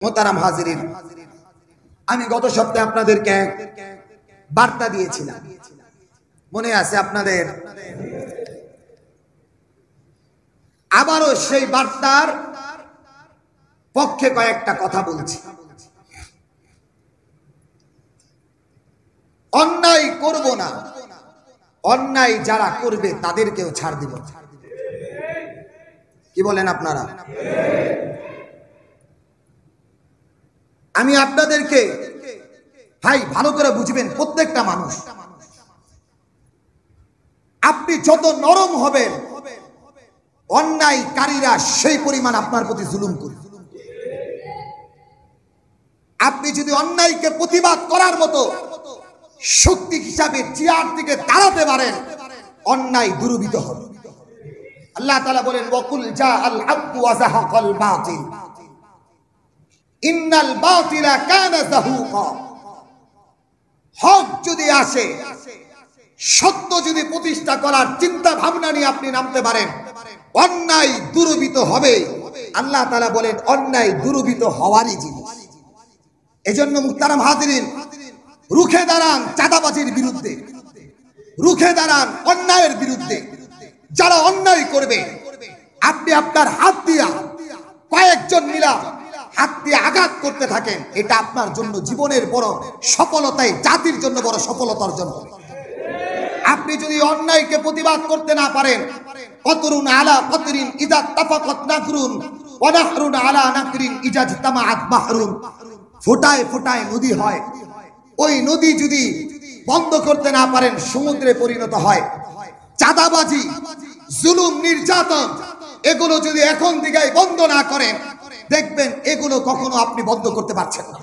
মোহতারাম হাজিরিন, আমি গত সপ্তাহে আপনাদেরকে বার্তা দিয়েছিলাম, মনে আছে আপনাদের? আবারও সেই বার্তার পক্ষে কয়েকটা কথা বলছি। অন্যায় করব না, অন্যায় যারা করবে তাদেরকেও ছাড় দিব। কি বলেন আপনারা? আমি আপনাদেরকে ভাই ভালো করে বুঝবেন, প্রত্যেকটা মানুষ আপনি যত নরম হবেন অন্যায়কারীরা সেই পরিমাণ আপনার প্রতি জুলুম করবে। আপনি যদি অন্যায়কে প্রতিবাদ করার মতো শক্তি হিসাবে চেয়ার থেকে দাঁড়াতে পারেন, অন্যায় দূরীভূত হবে। আল্লাহ তাআলা বলেন, ওয়াকুল জাআল হাক্কু ওয়া যাহাকাল বাতিল ইন্নাল বাতিলা কানা যাহুকা। হক যদি আসে, সত্য যদি প্রতিষ্ঠা করার চিন্তা ভাবনা নিয়ে আপনি নামতে পারেন, অন্যায় দূরীভূত হবে। আল্লাহ তাআলা বলেন অন্যায় দূরীভূত হওয়ারই জিনিস। এজন্য মুহতারাম হাজিরিন, রুখে দাঁড়ান চাঁদাবাজির বিরুদ্ধে, রুখে দাঁড়ান অন্যায়ের বিরুদ্ধে। যারা অন্যায় করবে আপনি আপনার হাত দিয়া, কয়েকজন মিলা হাত দিয়ে আঘাত করতে থাকেন, এটা আপনার জন্য জীবনের বড় সফলতায়, জাতির জন্য বড় সফলতার জন্য। আপনি যদি অন্যায়কে প্রতিবাদ করতে না পারেন, কতরুন আলা কতরিন ইজা তাফাকাত নাকরুন ওয়া নাহরুন আলা নাকরিন ইজা জামাআত বাহরুন। ফোটায় ফোটায় নদী হয়, ওই নদী যদি বন্ধ করতে না পারেন সমুদ্রে পরিণত হয়। চাঁদাবাজি, জুলুম, নির্যাতন, এগুলো যদি এখন থেকে বন্ধ না করেন, দেখবেন এগুলো কখনো আপনি বন্ধ করতে পারছেন না।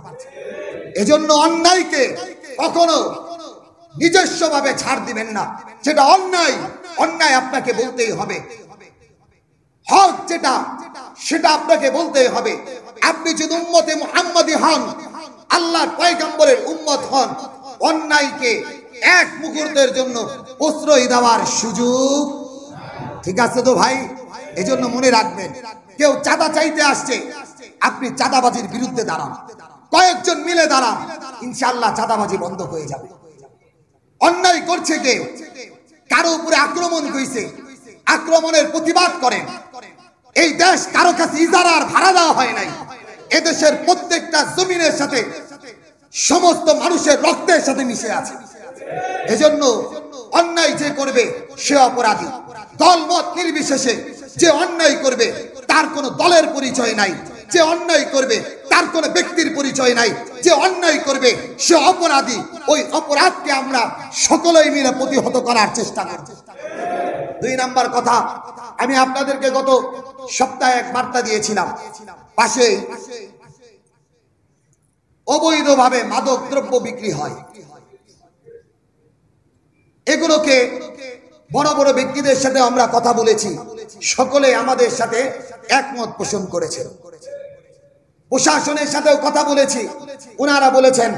এজন্য অন্যায়কে কখনো নিজস্বভাবে ছাড় দিবেন না। সেটা অন্যায়, অন্যায় আপনাকে বলতেই হবে। হক যেটা, সেটা আপনাকে বলতেই হবে। আপনি যদি উম্মতে মুহাম্মাদি হন, আল্লাহর পয়গম্বরের উম্মত হন, অন্যায়কে এক মুহূর্তের জন্য প্রশ্রয় দেওয়ার সুযোগ, ঠিক আছে তো ভাই? এজন্য মনে রাখবেন, কেউ চাঁদা চাইতে আসছে, আপনি চাঁদাবাজির বিরুদ্ধে দাঁড়ান, কয়েকজন মিলে দাঁড়ান, ইনশাআল্লাহ চাঁদাবাজি বন্ধ হয়ে যাবে। অন্যায় করছে কেউ, কারো উপরে আক্রমণ হয়েছে, আক্রমণের প্রতিবাদ করেন। এই দেশ কারো কাছে ইজারার ভাড়া দেওয়া হয় নাই। এদেশের প্রত্যেকটা জমিনের সাথে সমস্ত মানুষের রক্তের সাথে মিশে আছে। এজন্য অন্যায় যে করবে সে অপরাধী। দলমত নির্বিশেষে যে অন্যায় করবে তার কোনো দলের পরিচয় নাই, যে অন্যায় করবে তার কোনো ব্যক্তির পরিচয় নাই, যে অন্যায় করবে সে অপরাধী। ওই অপরাধকে আমরা সকলেই মিলে প্রতিহত করার চেষ্টা করব। দুই নাম্বার কথা, আমি আপনাদেরকে গত সপ্তাহে এক বার্তা দিয়েছিলাম, পাশে অবৈধভাবে মাদক দ্রব্য বিক্রি হয়। এগুলোকে বড় বড় ব্যক্তিদের সাথে আমরা কথা বলেছি, সকলে আমাদের সাথে একমত পোষণ করেছে। প্রশাসনের সাথেও কথা বলেছি, ওনারা বলেছেন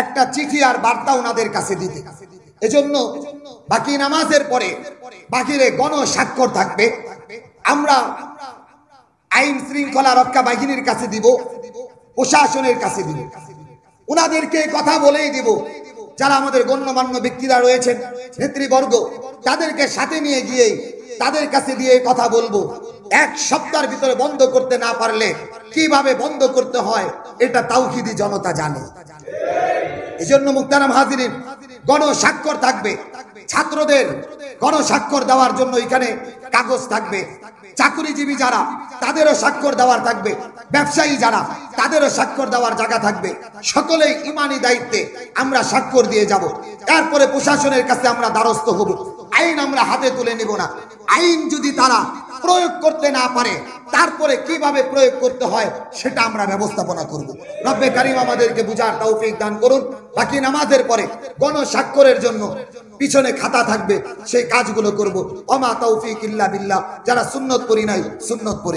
একটা চিঠি আর বার্তা ওনাদের কাছে দিতে। এজন্য বাকি নামাজের পরে বাহিরে গণস্বাক্ষর থাকবে। আমরা আইন শৃঙ্খলা রক্ষা বাহিনীর কাছে দিব, প্রশাসনের কাছে দিব, ওনাদেরকে কথা বলেই দিব। যারা আমাদের গণ্যমান্য ব্যক্তিরা রয়েছেন, নেতৃবর্গ, তাদেরকে সাথে নিয়ে গিয়ে তাদের কাছে দিয়ে কথা বলবো। এক সপ্তাহের ভিতরে বন্ধ করতে না পারলে কিভাবে বন্ধ করতে হয় এটা তাওহীদি জনতা জানে। এজন্য মুহতারাম হাজিরিন, গণস্বাক্ষর থাকবে। ছাত্রদের গণস্বাক্ষর দেওয়ার জন্য এখানে কাগজ থাকবে। চাকরিজীবী যারা, তাদেরও স্বাক্ষর দেওয়ার থাকবে। ব্যবসায়ী যারা, তাদেরও স্বাক্ষর দেওয়ার জায়গা থাকবে। সকলেই ইমানি দায়িত্বে আমরা স্বাক্ষর দিয়ে যাব। তারপরে প্রশাসনের কাছে আমরা দ্বারস্থ হব। আইন আমরা হাতে তুলে নিব না। আইন যদি তারা প্রয়োগ করতে না পারে, তারপরে কিভাবে প্রয়োগ করতে হয় সেটা আমরা ব্যবস্থাপনা করব। রব্বে কারীম আমাদেরকে বুঝার তৌফিক দান করুন। বাকি নামাজের পরে গণস্বাক্ষরের জন্য পিছনে খাতা থাকবে, সেই কাজগুলো করব। ওমা তৌফিক ইল্লা বিল্লাহ। যারা সুন্নত পড়ি নাই, সুন্নত পড়ি।